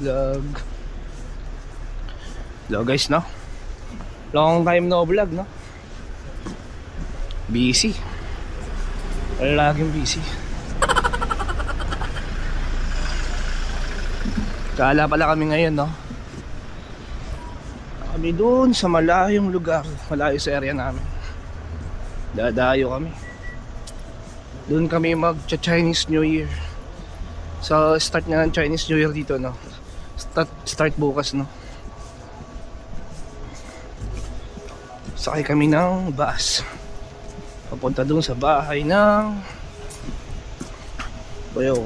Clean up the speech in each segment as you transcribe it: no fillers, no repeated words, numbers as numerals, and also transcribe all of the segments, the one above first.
vlog. Hello guys, no? Long time no vlog, no? Busy. Laging busy. Kala pala kami ngayon, no? Kami doon sa malayong lugar, malayo sa area namin. Dadayo kami. Doon kami mag-Chinese New Year. So start na ng Chinese New Year dito, no? Start bukas, no? Sakay kami ng bus papunta doon sa bahay ng bayaw.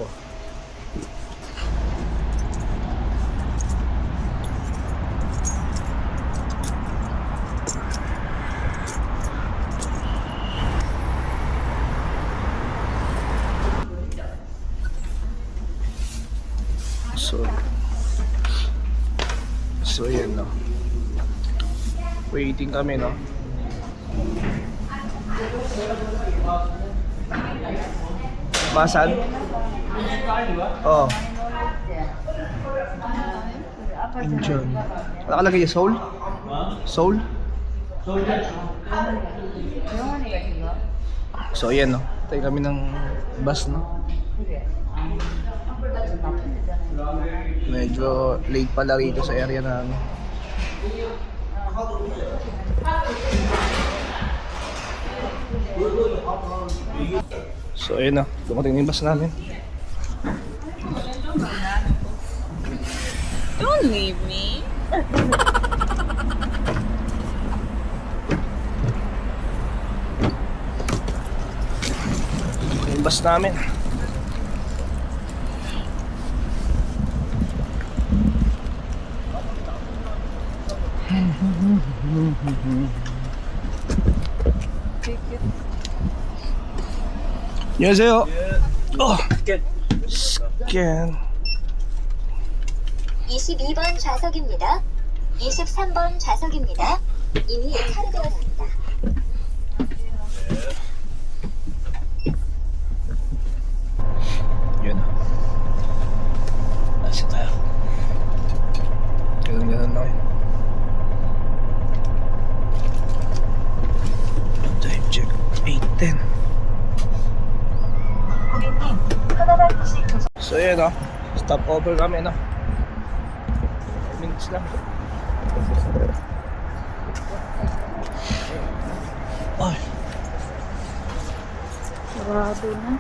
So yan, no? Waiting kami, no? Basan? Oh. Incheon. Nakalagay yung Seoul? Seoul? So yan, no? Tayo kami ng bus, no? Medyo late pala rito sa area namin. So ayun na, dumating na yung bus namin. Don't leave me. Yung bus namin. 안녕하세요. 스캔. 22번 좌석입니다. 23번 좌석입니다. 이미 차례되었습니다. Yun na. Nasa tayo. Ganun lang yun. Time check 8:10. So yun, no? Stop over kami, no? 5 minutes lang. Ay. Sarado na.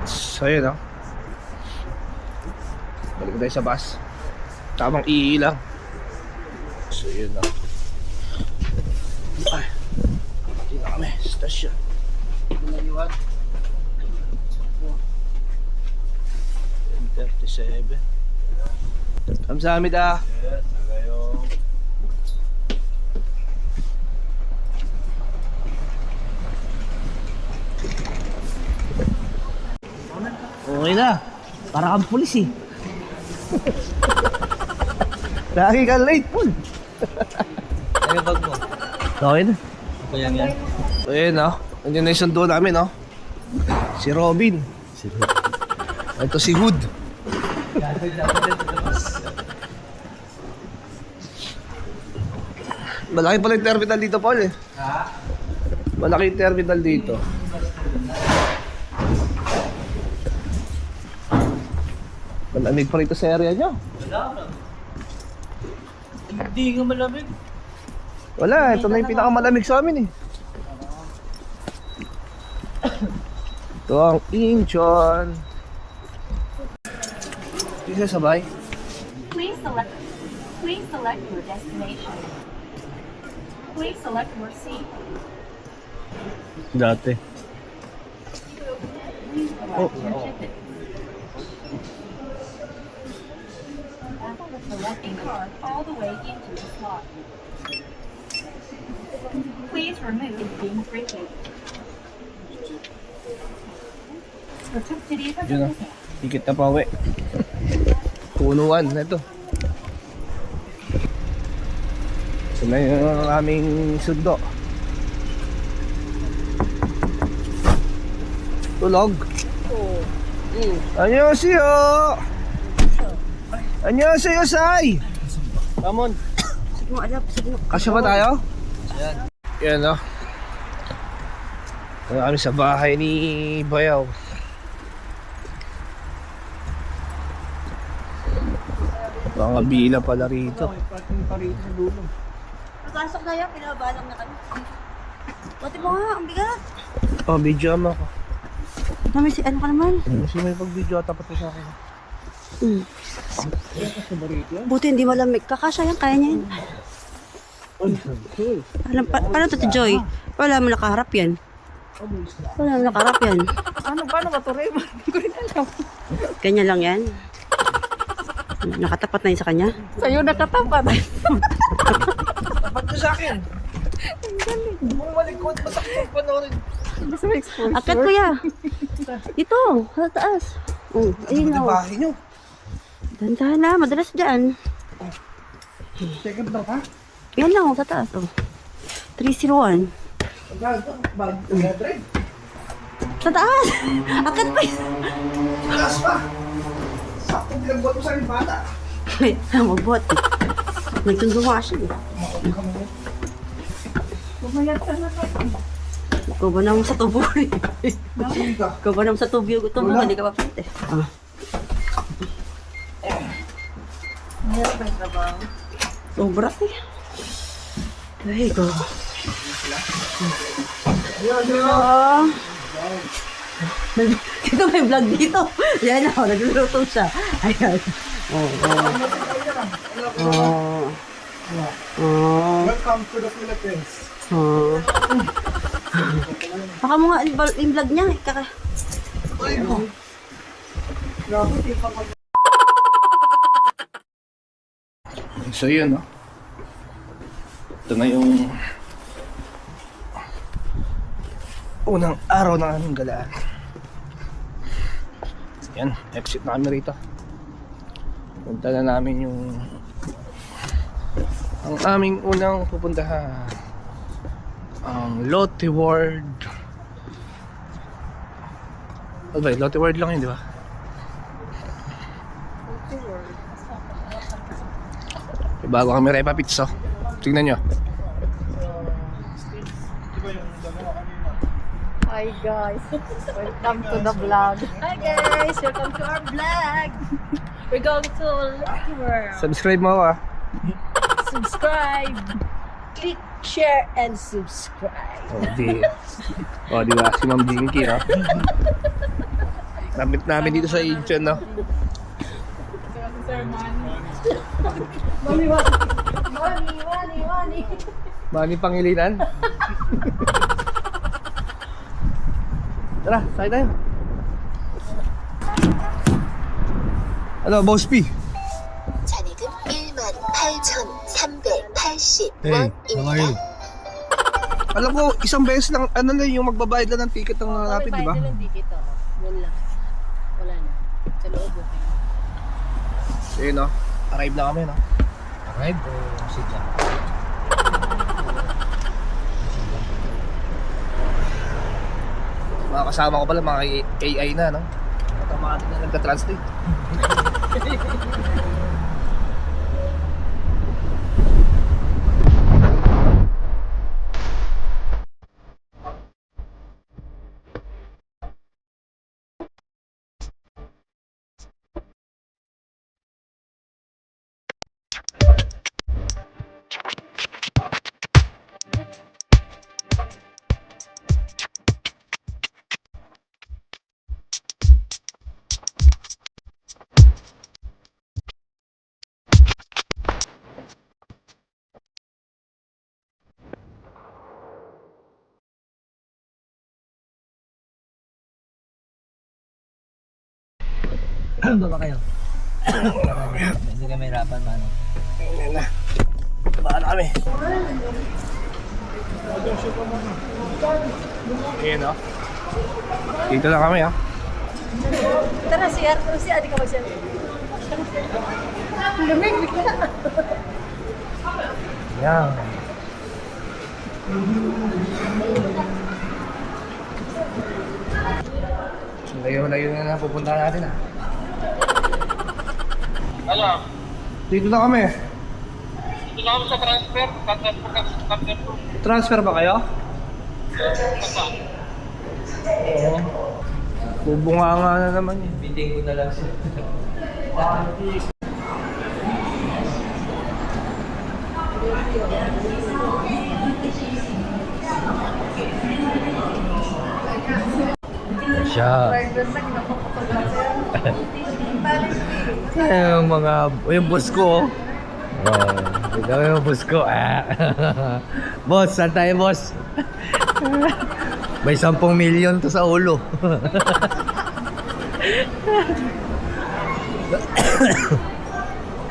So yun, no? Balik tayo sa bus. Tamang lang. So yun, no? Ay. Hindi na kami. Stasyon. Pinaliwan. 37. 감사합니다. Yes, nagayo. Okay na. Para kang pulis eh. Lagi kang late po. Ano bag mo? Okay na. Ako yan. So yun, no? Nandiyan na yung sundo namin, no? Si Robin. Ito si Hood. Malaki pala yung terminal dito, Paul, eh. Ha? Malaki yung terminal dito. Malamig pa rito sa area nyo. Wala na. Hindi nga malamig. Wala, ito na yung pinakamalamig sa amin, eh. Ito ang Incheon. Hindi sabay. Please select your destination. Please select your seat. Dati. Please select your ticket. Selecting card all the way into the slot. Please remove being printed. Diyan na. Tikit na pa uwi. Punuan na ito. Ito na yung aming sundo. Tulog. Oo. 안녕하세요. Annyeonghaseyo, Sai! Come on. Sige mo, alap. Sige mo. Kasya ba tayo? Yan. Yan o. Ito kami sa bahay ni Bayaw. Mga bila pala rito. Pasok na yan, pinabalang na kami. Pati mo nga, ang bigat. Oh, video mo ako. Mami, si ano ka naman? Kasi may pag-video tapat ko sa akin. Buti hindi malamig. Kakasya yan, kaya niya yan. Paano to, Joy? Wala mo nakaharap yan. Wala mo nakaharap yan. Paano ba ito, Ray? Hindi ko rin alam. Ganyan lang yan. Nakatapat na yun sa kanya. Sa'yo nakatapat. Tapat ko sa akin. Kung malikot, masakit pa na rin. Gusto mo exposure? Akat kuya. Dito, sa taas. Ayun Ito o. bahay nyo. Dandahan na, madalas dyan. Second daw ka? Yan lang, sa taas. 301. Sa taas! Akat pa yun. Taas pa! Sakto pinagbuhat mo sa akin bata. Mabuhat eh. Nagtundo nga siya eh. Bumayat ka na ka. Ikaw ba naman sa tubo eh? Hindi ka. Ikaw ba naman sa tubo hindi ka papilit eh. Meron ba yung trabaho? Sobra eh. There you go. Dito may vlog dito. Yan ako, nagluluto siya. Ayan. Welcome to the Philippines. Baka mo nga yung vlog niya. Ay ko. So yun, no? Ito na yung unang araw ng aming galaan. Yan, exit na kami rito. Punta na namin yung ang aming unang pupuntahan, ang Lotte World. Ano ba, Lotte World lang yun, di ba? Bago kami Repa Pizza. Tingnan nyo. Hi guys, welcome to the vlog. Hi guys, welcome to our vlog. We're going to Lucky World. Subscribe mo ako, ah. Subscribe. Click, share, and subscribe. Oh, di ba? Si Ma'am Jinky, no? Namit namin dito sa Incheon, no? Mami, Wani. Mani Pangilinan. Tara, sakay tayo. Ano, Boss P? 잔액은 18,380원입니다. Alam ko, isang beses lang, ano na yung magbabayad lang ng ticket ng rapid, di ba? ticket, Yun lang. Wala na. Sa loob, okay. So yun, no? Arrive na kami, no? Arrive o sidya? Mga kasama ko pala, mga AI na, no? Automatic na nagka-translate. Ano ba kayo? Hindi kami hirapan, mano. Ayan na. Bahala kami. Ayan, no? Dito lang kami, ha? Tara, si Adi ka mag-send. Lamig, bigla. Yan. Layo-layo na pupunta natin, ha? Dito na kami. Dito na kami sa transfer. Transfer ba kayo? Oo. Bubunganga na naman yun. Biting ko na lang siya. Siya. Yung mga, yung boss ko. Oh, ikaw yung boss ko. Boss, saan tayo boss? May 10 milyon to sa ulo.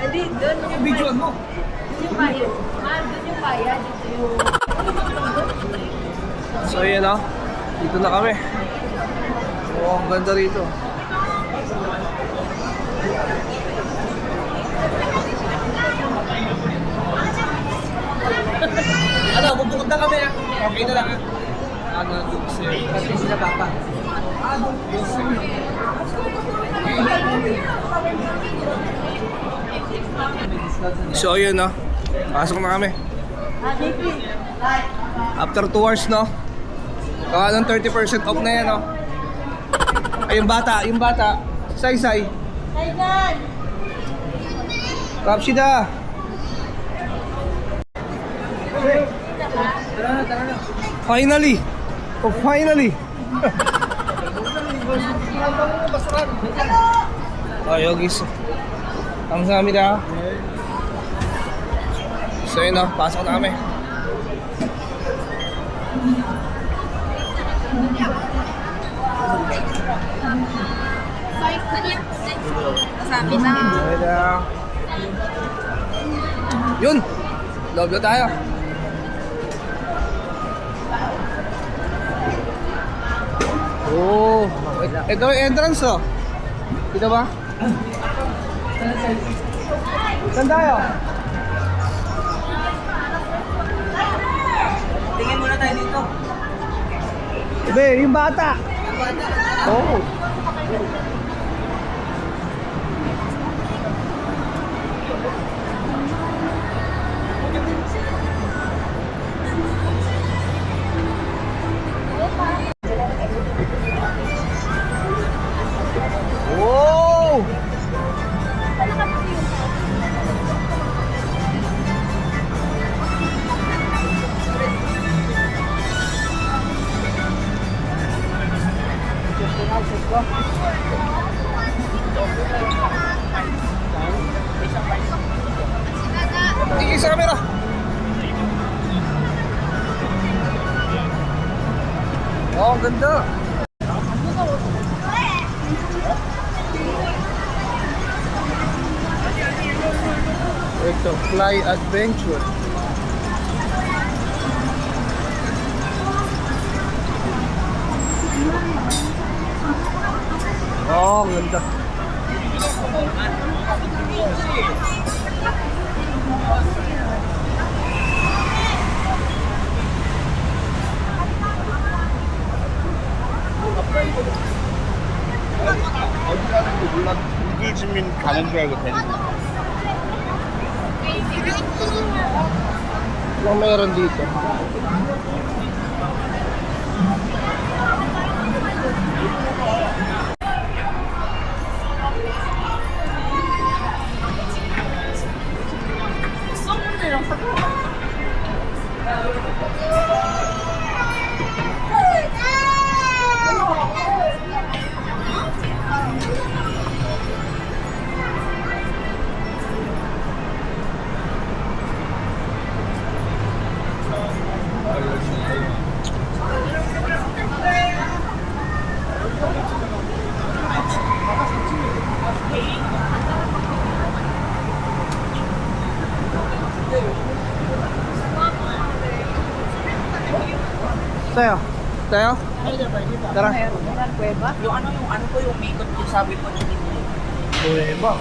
Hindi, doon yung Videoan mo. Doon yung bayad. Doon yung bayad. Dito yung... So yun o. Dito na kami. Oh, ang ganda rito. Ano, bubukod na kami ah. Okay na lang ah. Ano, kasi sila papa. So yun o. Pasok na kami. After 2 hours no. Gawa ng 30% off na yan no. Ay yung bata. Say. Kapsida. Finally. Oh, finally. Oh, yogis. Ang sami na. So yun o, pasok na kami. Sabi na. Yun! Love na tayo. Oh, ito yung entrance oh. Dito ba? Saan tayo? Tingin muna tayo dito. Be, yung bata. Oh. Wow! Tingin sa camera. Oh, ang ganda. Ito, Fly Adventure. Oh, ang ganda. 이걸 주면 가는 줄 알고 되는 거. Anong meron dito? Tayo. Tayo? Tara. Yung ano ko yung ikot yung sabi ko niya dito. Kuweba.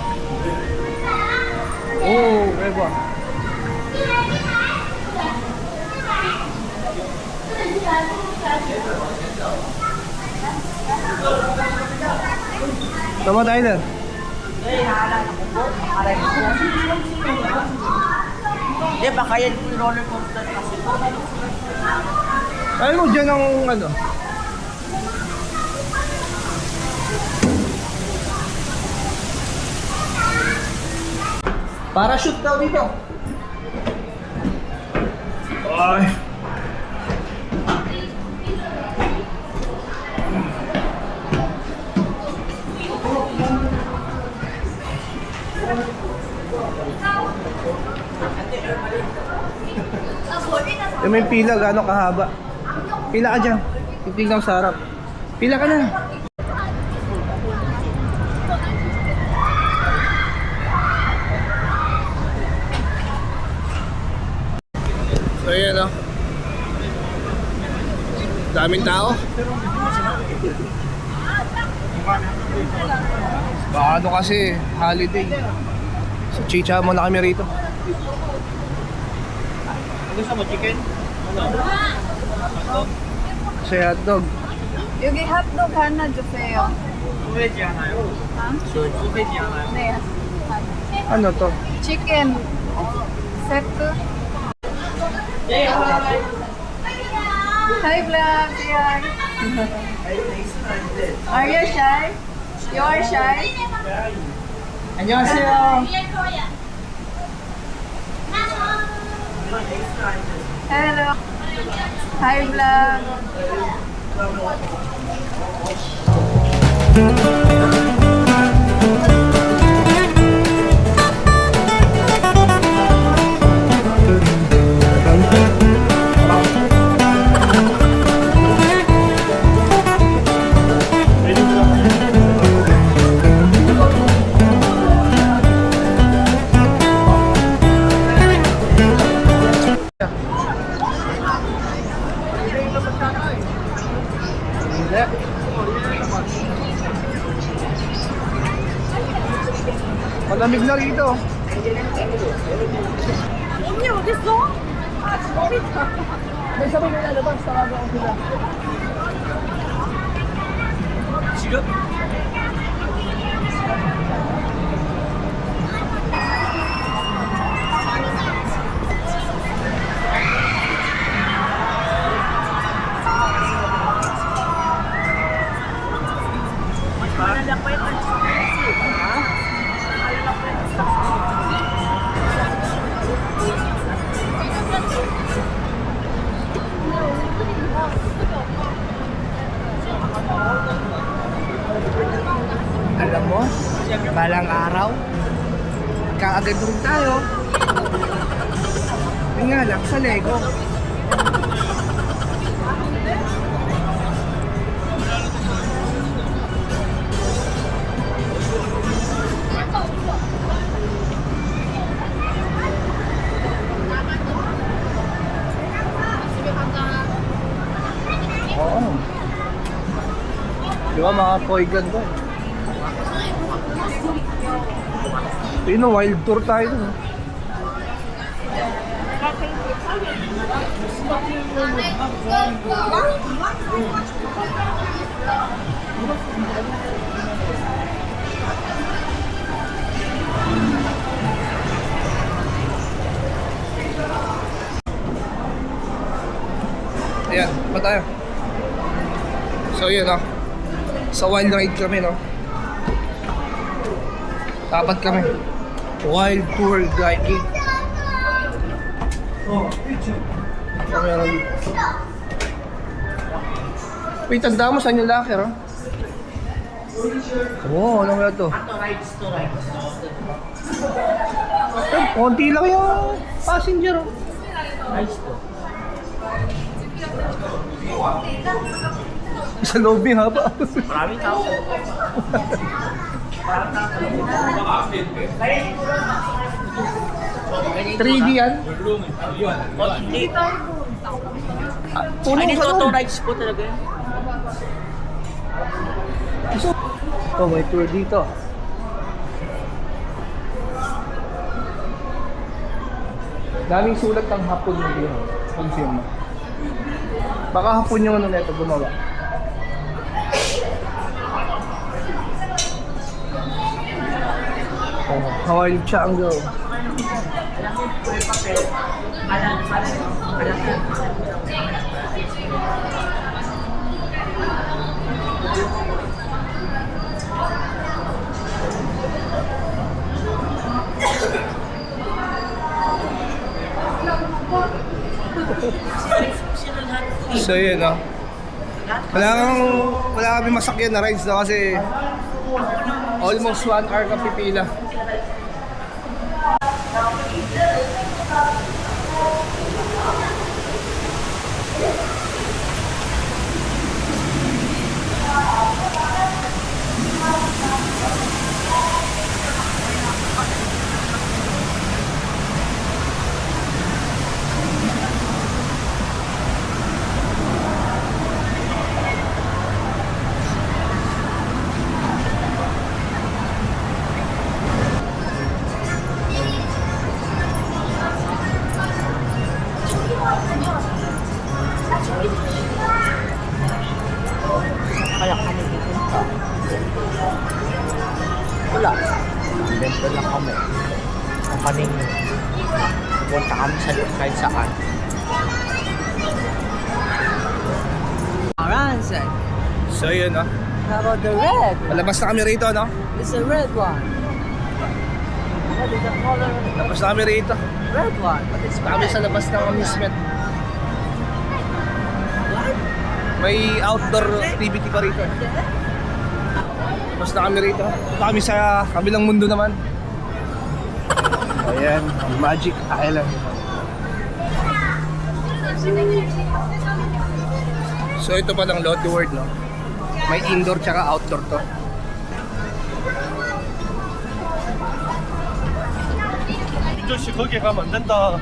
Oh, kuweba. Tama tayo na. Eh, naalala ko. po. Aray po. Hindi, baka yan po yung roller coaster kasi po. Ayaw mo dyan ang ano? Parachute daw dito. Ay. May pila, gano'ng kahaba? Pila ka dyan. Titignan ko sa harap. Pila ka na. So ayan o. Daming tao. Baka ano kasi, holiday. So chicha muna kami rito. Gusto mo chicken? Kasi hotdog. 여기 핫도그 하나 주세요. 소세지 하나요? 소세지 하나요? 네. Ano to? 치킨 세트. Hi vlog, hi. Are you shy? You are shy? 안녕하세요. Hello. Hi vlog. Hindi. Malamig na rito. 언니 어딨어? 아, 머리다. May sabay na lalabas, tawag ako sila. 지금? Alam mo, balang araw, kaagad rin tayo. Yun nga lang, sa Lego. Oo. Di ba mga toy gun to? Yun, wild tour tayo dun. Ayan, ba tayo? So yun o. Sa wild ride kami no. Dapat kami. Wild tour guide. Oh, meron dito. Uy, tanda mo saan yung locker oh? Oo, ano nga to? Konti lang yung passenger oh. Sa loob yung haba. Maraming tao. 3D yan? Dito. Puno Ay, dito sa auto loob. rides po talaga yun. Oh, may tour dito. Daming sulat ng hapon mo dito. Confirm mo. Baka hapon yung ano neto gumawa. How are you, Chango? So yun, no? Wala kami masakyan na rides, no? Kasi almost 1 hour ka pipila. Kaya kami pupunta. Wala. Bento lang kami. Ang kaming pupunta kami sa kahit saan. Aranza. So yun, no? How about the red? Palabas na kami rito, no? It's a red one. What is the color? Labas na kami rito. Red one. But it's Kami sa labas ng amusement. May outdoor activity pa rito. Labas na kami rito. Ito kami sa kabilang mundo naman. Ayan, Magic Island. So ito pa lang Lotte World, no? May indoor tsaka outdoor to. 민조씨 거기 가면 안 된다.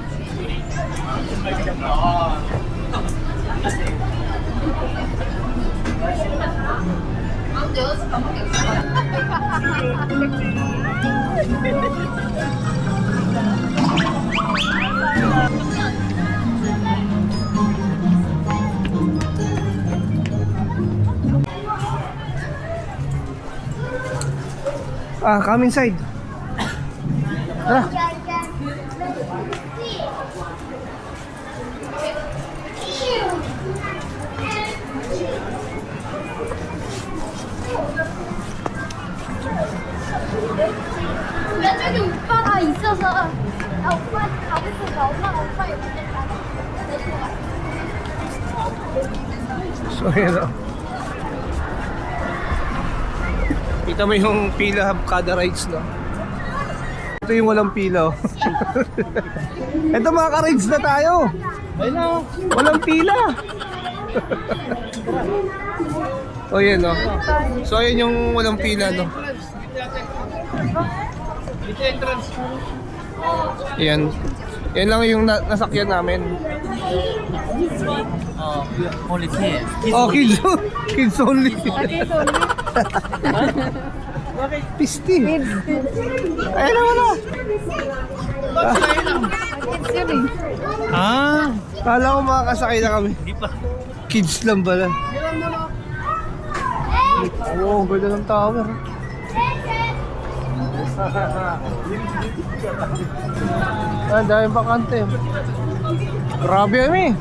Come inside. Tara. 저기 오빠가 있어서 오빠 가고 있어서 엄마 옆에 So yun, no? Kita mo yung pila kada rides, no? Ito yung walang pila, oh. Ito, makaka-rides na tayo. Walang pila. O yan, no? So ayan yung walang pila, no? Yan. Yan lang yung nasakyan namin. Only kids. Oh, kids only. Pisti. Ayun na, wala. Kala ko makakasakay na kami. Kids lang pala. Oo, ganda ng tower. Dahil bakante. Grabe kami.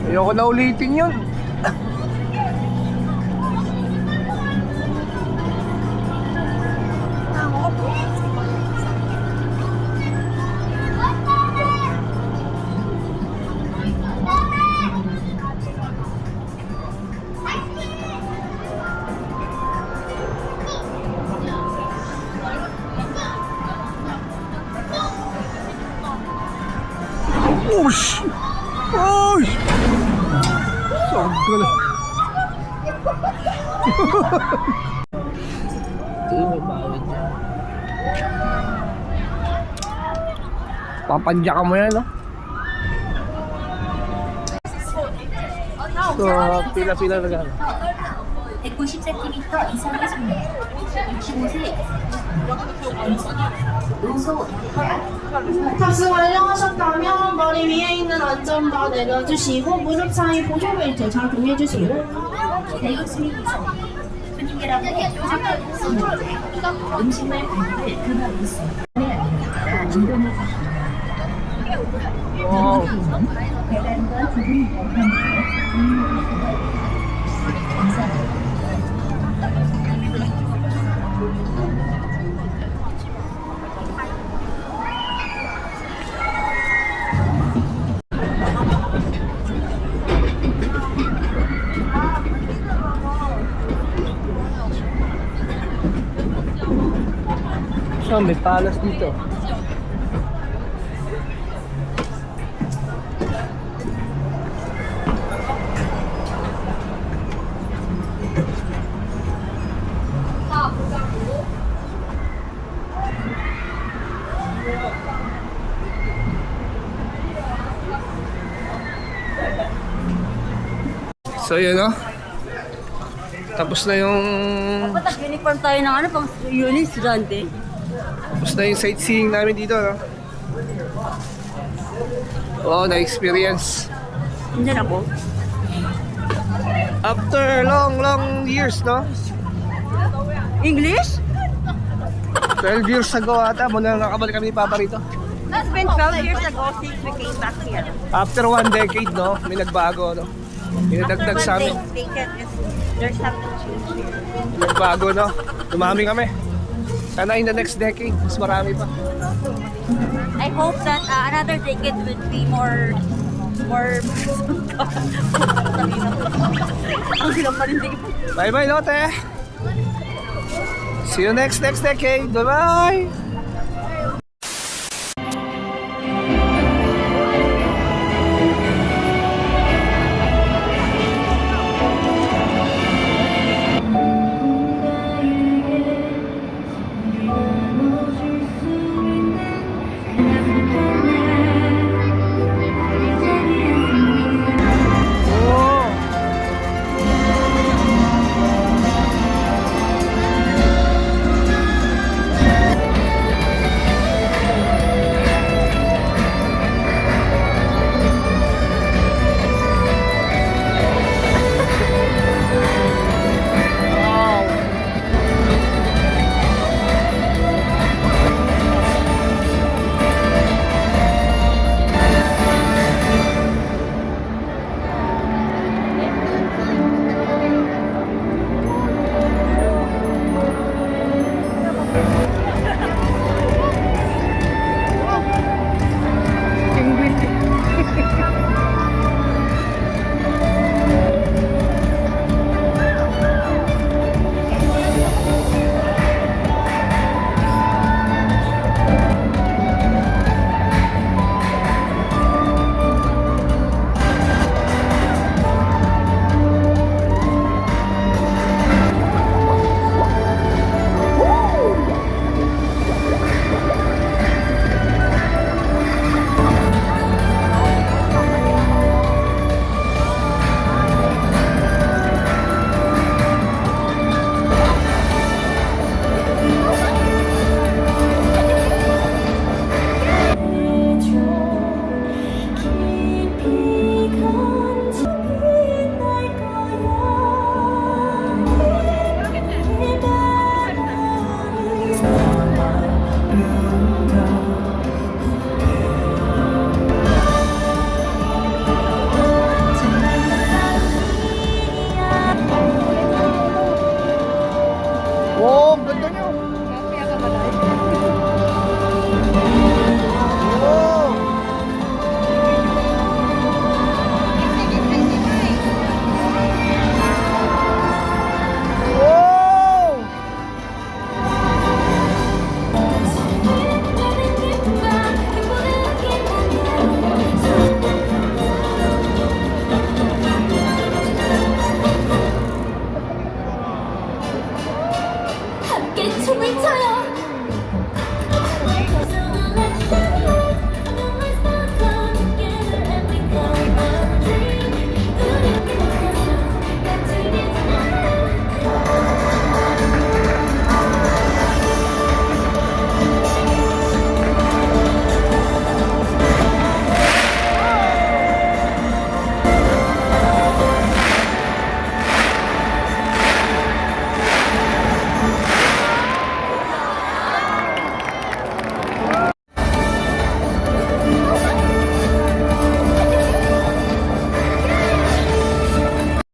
Ayoko na ulitin yun. Osh! Osh! Sobrang papandya ka mo yan, no? So, pila-pila na gano'n. 190cm 이상이십니다. 65세 탑승 완료하셨다면 머리 위에 있는 완전 다 내려주시고 무릎 사이 보조 벨트 잘 동해주시고 대육수민 이사님, 손님들하고 상관 없습니다. 음식물 발급을 금하고 있습니다. 네, 아닙니다. 운동을 배달과 부분 감사합니다. So, may palas dito. So yun no. Tapos na yung Nag-uniform tayo ng ano, pang unit estudyante. Tapos na yung sightseeing namin dito, no? Oo, na-experience. Hindi ako. After long years, no? English? 12 years ago ata, muna nakabalik kami ni Papa rito. That's been 12 years ago since we came back here. After 1 decade, no? May nagbago, no? Pinadagdag sa amin. There's something changed here. Nagbago, no? Dumami kami. Sana in the next decade, mas marami pa. I hope that another decade will be more ang silang panindig. Bye-bye, Lotte! See you next decade. Bye-bye!